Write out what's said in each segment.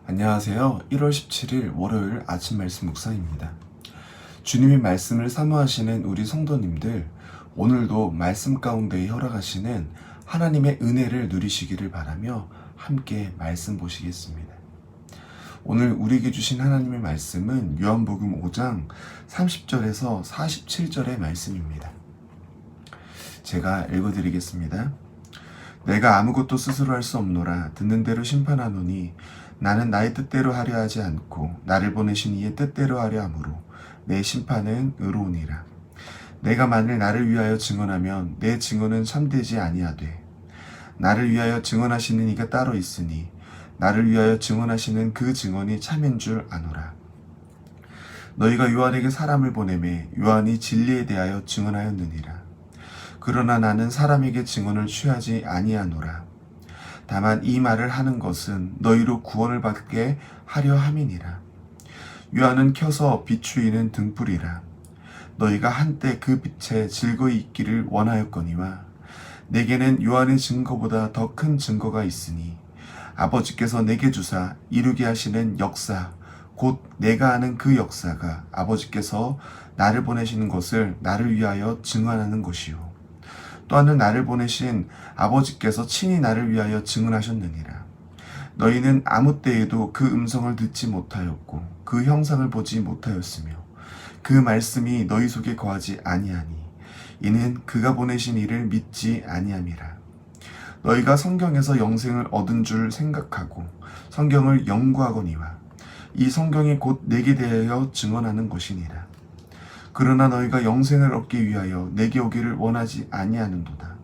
안녕하세요. 1월 17일 월요일 아침 말씀 묵상입니다. 주님의 말씀을 사모하시는 우리 성도님들, 오늘도 말씀 가운데 허락하시는 하나님의 은혜를 누리시기를 바라며 함께 말씀 보시겠습니다. 오늘 우리에게 주신 하나님의 말씀은 요한복음 5장 30절에서 47절의 말씀입니다. 제가 읽어드리겠습니다. 내가 아무것도 스스로 할 수 없노라. 듣는 대로 심판하노니 나는 나의 뜻대로 하려 하지 않고 나를 보내신 이의 뜻대로 하려 함으로 내 심판은 의로우니라. 내가 만일 나를 위하여 증언하면 내 증언은 참되지 아니하되 나를 위하여 증언하시는 이가 따로 있으니 나를 위하여 증언하시는 그 증언이 참인 줄 아노라. 너희가 요한에게 사람을 보내매 요한이 진리에 대하여 증언하였느니라. 그러나 나는 사람에게 증언을 취하지 아니하노라. 다만 이 말을 하는 것은 너희로 구원을 받게 하려 함이니라. 요한은 켜서 비추이는 등불이라. 너희가 한때 그 빛에 즐거이 있기를 원하였거니와 내게는 요한의 증거보다 더 큰 증거가 있으니 아버지께서 내게 주사 이루게 하시는 역사 곧 내가 아는 그 역사가 아버지께서 나를 보내시는 것을 나를 위하여 증언하는 것이요 또한 나를 보내신 아버지께서 친히 나를 위하여 증언하셨느니라. 너희는 아무 때에도 그 음성을 듣지 못하였고 그 형상을 보지 못하였으며 그 말씀이 너희 속에 거하지 아니하니 이는 그가 보내신 이를 믿지 아니함이라. 너희가 성경에서 영생을 얻은 줄 생각하고 성경을 연구하거니와 이 성경이 곧 내게 대하여 증언하는 것이니라. 그러나 너희가 영생을 얻기 위하여 내게 오기를 원하지 아니하는도다.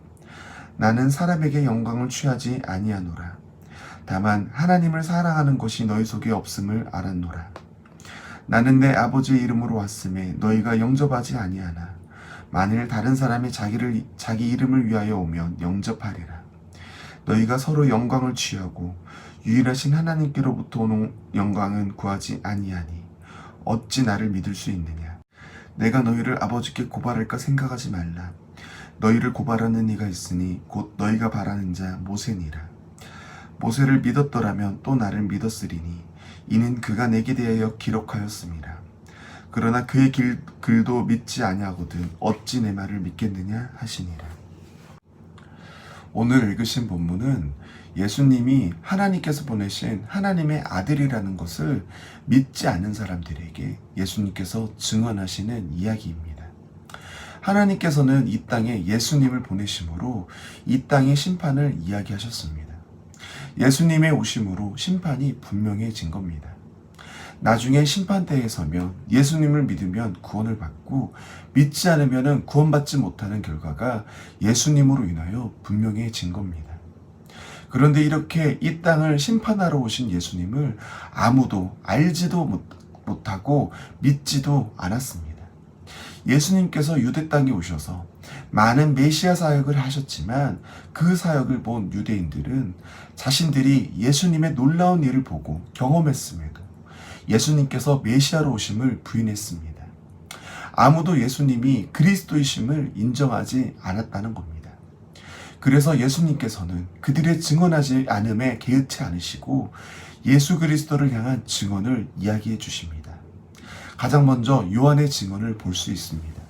나는 사람에게 영광을 취하지 아니하노라. 다만 하나님을 사랑하는 것이 너희 속에 없음을 알았노라. 나는 내 아버지의 이름으로 왔음에 너희가 영접하지 아니하나 만일 다른 사람이 자기 이름을 위하여 오면 영접하리라. 너희가 서로 영광을 취하고 유일하신 하나님께로부터 오는 영광은 구하지 아니하니 어찌 나를 믿을 수 있느냐. 내가 너희를 아버지께 고발할까 생각하지 말라. 너희를 고발하는 이가 있으니 곧 너희가 바라는 자 모세니라. 모세를 믿었더라면 또 나를 믿었으리니 이는 그가 내게 대하여 기록하였음이라. 그러나 그의 글도 믿지 아니하거든 어찌 내 말을 믿겠느냐 하시니라. 오늘 읽으신 본문은 예수님이 하나님께서 보내신 하나님의 아들이라는 것을 믿지 않는 사람들에게 예수님께서 증언하시는 이야기입니다. 하나님께서는 이 땅에 예수님을 보내심으로 이 땅의 심판을 이야기하셨습니다. 예수님의 오심으로 심판이 분명해진 겁니다. 나중에 심판대에 서면 예수님을 믿으면 구원을 받고 믿지 않으면 구원받지 못하는 결과가 예수님으로 인하여 분명해진 겁니다. 그런데 이렇게 이 땅을 심판하러 오신 예수님을 아무도 알지도 못하고 믿지도 않았습니다. 예수님께서 유대 땅에 오셔서 많은 메시아 사역을 하셨지만 그 사역을 본 유대인들은 자신들이 예수님의 놀라운 일을 보고 경험했음에도 예수님께서 메시아로 오심을 부인했습니다. 아무도 예수님이 그리스도이심을 인정하지 않았다는 겁니다. 그래서 예수님께서는 그들의 증언하지 않음에 개의치 않으시고 예수 그리스도를 향한 증언을 이야기해 주십니다. 가장 먼저 요한의 증언을 볼 수 있습니다.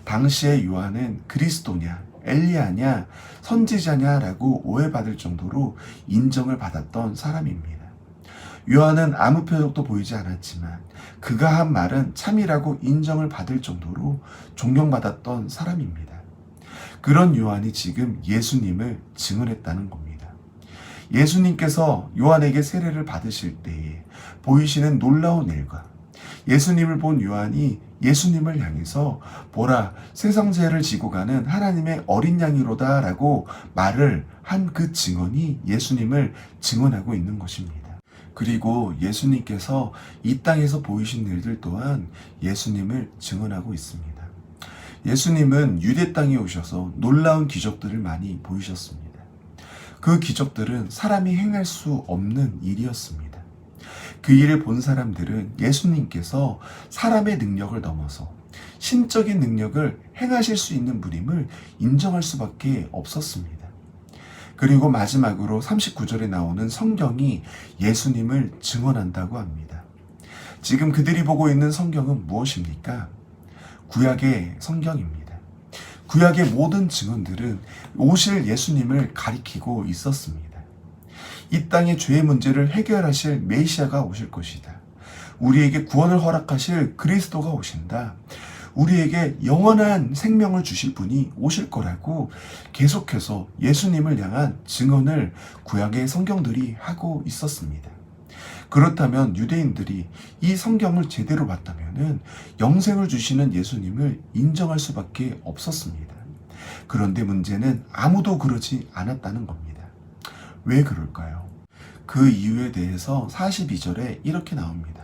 당시의 요한은 그리스도냐, 엘리야냐, 선지자냐라고 오해받을 정도로 인정을 받았던 사람입니다. 요한은 아무 표적도 보이지 않았지만 그가 한 말은 참이라고 인정을 받을 정도로 존경받았던 사람입니다. 그런 요한이 지금 예수님을 증언했다는 겁니다. 예수님께서 요한에게 세례를 받으실 때에 보이시는 놀라운 일과 예수님을 본 요한이 예수님을 향해서 보라 세상 죄를 지고 가는 하나님의 어린 양이로다 라고 말을 한 그 증언이 예수님을 증언하고 있는 것입니다. 그리고 예수님께서 이 땅에서 보이신 일들 또한 예수님을 증언하고 있습니다. 예수님은 유대 땅에 오셔서 놀라운 기적들을 많이 보이셨습니다. 그 기적들은 사람이 행할 수 없는 일이었습니다. 그 일을 본 사람들은 예수님께서 사람의 능력을 넘어서 신적인 능력을 행하실 수 있는 분임을 인정할 수밖에 없었습니다. 그리고 마지막으로 39절에 나오는 성경이 예수님을 증언한다고 합니다. 지금 그들이 보고 있는 성경은 무엇입니까? 구약의 성경입니다. 구약의 모든 증언들은 오실 예수님을 가리키고 있었습니다. 이 땅의 죄의 문제를 해결하실 메시아가 오실 것이다. 우리에게 구원을 허락하실 그리스도가 오신다. 우리에게 영원한 생명을 주실 분이 오실 거라고 계속해서 예수님을 향한 증언을 구약의 성경들이 하고 있었습니다. 그렇다면 유대인들이 이 성경을 제대로 봤다면 영생을 주시는 예수님을 인정할 수밖에 없었습니다. 그런데 문제는 아무도 그러지 않았다는 겁니다. 왜 그럴까요? 그 이유에 대해서 42절에 이렇게 나옵니다.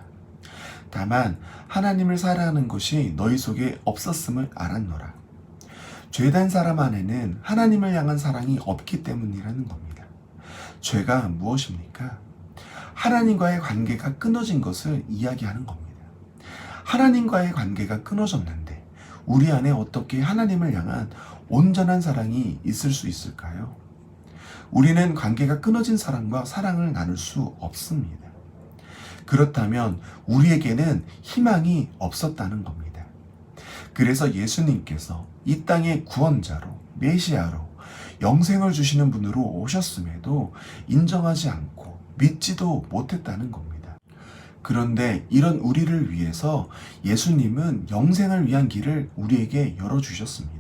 다만 하나님을 사랑하는 것이 너희 속에 없었음을 알았노라. 죄된 사람 안에는 하나님을 향한 사랑이 없기 때문이라는 겁니다. 죄가 무엇입니까? 하나님과의 관계가 끊어진 것을 이야기하는 겁니다. 하나님과의 관계가 끊어졌는데 우리 안에 어떻게 하나님을 향한 온전한 사랑이 있을 수 있을까요? 우리는 관계가 끊어진 사람과 사랑을 나눌 수 없습니다. 그렇다면 우리에게는 희망이 없었다는 겁니다. 그래서 예수님께서 이 땅의 구원자로, 메시아로 영생을 주시는 분으로 오셨음에도 인정하지 않고 믿지도 못했다는 겁니다. 그런데 이런 우리를 위해서 예수님은 영생을 위한 길을 우리에게 열어주셨습니다.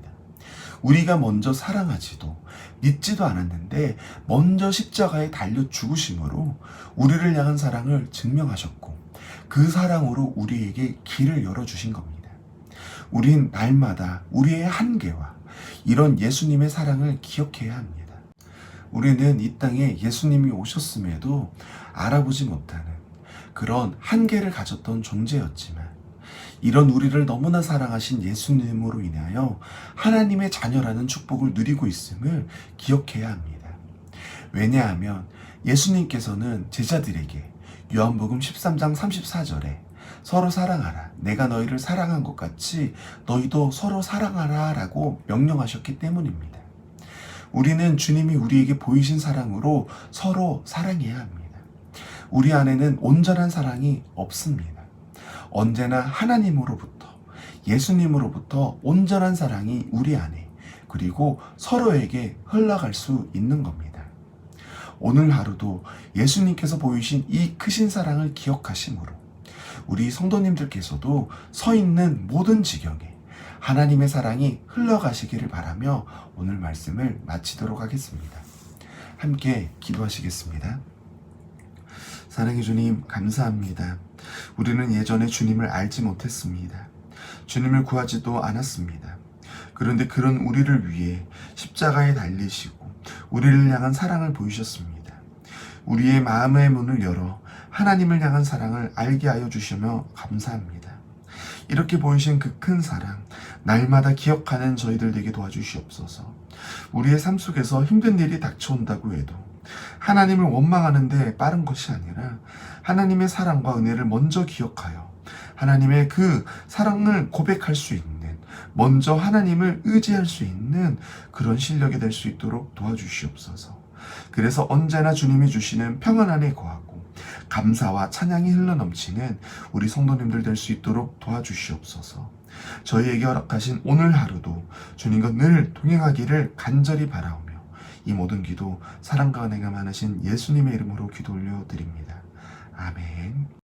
우리가 먼저 사랑하지도 믿지도 않았는데 먼저 십자가에 달려 죽으심으로 우리를 향한 사랑을 증명하셨고 그 사랑으로 우리에게 길을 열어주신 겁니다. 우린 날마다 우리의 한계와 이런 예수님의 사랑을 기억해야 합니다. 우리는 이 땅에 예수님이 오셨음에도 알아보지 못하는 그런 한계를 가졌던 존재였지만 이런 우리를 너무나 사랑하신 예수님으로 인하여 하나님의 자녀라는 축복을 누리고 있음을 기억해야 합니다. 왜냐하면 예수님께서는 제자들에게 요한복음 13장 34절에 서로 사랑하라. 내가 너희를 사랑한 것 같이 너희도 서로 사랑하라 라고 명령하셨기 때문입니다. 우리는 주님이 우리에게 보이신 사랑으로 서로 사랑해야 합니다. 우리 안에는 온전한 사랑이 없습니다. 언제나 하나님으로부터 예수님으로부터 온전한 사랑이 우리 안에 그리고 서로에게 흘러갈 수 있는 겁니다. 오늘 하루도 예수님께서 보이신 이 크신 사랑을 기억하심으로 우리 성도님들께서도 서 있는 모든 지경에 하나님의 사랑이 흘러가시기를 바라며 오늘 말씀을 마치도록 하겠습니다. 함께 기도하시겠습니다. 사랑의 주님, 감사합니다. 우리는 예전에 주님을 알지 못했습니다. 주님을 구하지도 않았습니다. 그런데 그런 우리를 위해 십자가에 달리시고 우리를 향한 사랑을 보이셨습니다. 우리의 마음의 문을 열어 하나님을 향한 사랑을 알게 하여 주시며 감사합니다. 이렇게 보이신 그 큰 사랑, 날마다 기억하는 저희들 되게 도와주시옵소서. 우리의 삶 속에서 힘든 일이 닥쳐온다고 해도 하나님을 원망하는데 빠른 것이 아니라 하나님의 사랑과 은혜를 먼저 기억하여 하나님의 그 사랑을 고백할 수 있는, 먼저 하나님을 의지할 수 있는 그런 실력이 될 수 있도록 도와주시옵소서. 그래서 언제나 주님이 주시는 평안 안에 거하고 감사와 찬양이 흘러넘치는 우리 성도님들 될 수 있도록 도와주시옵소서. 저희에게 허락하신 오늘 하루도 주님과 늘 동행하기를 간절히 바라오며 이 모든 기도 사랑과 은혜가 많으신 예수님의 이름으로 기도 올려드립니다.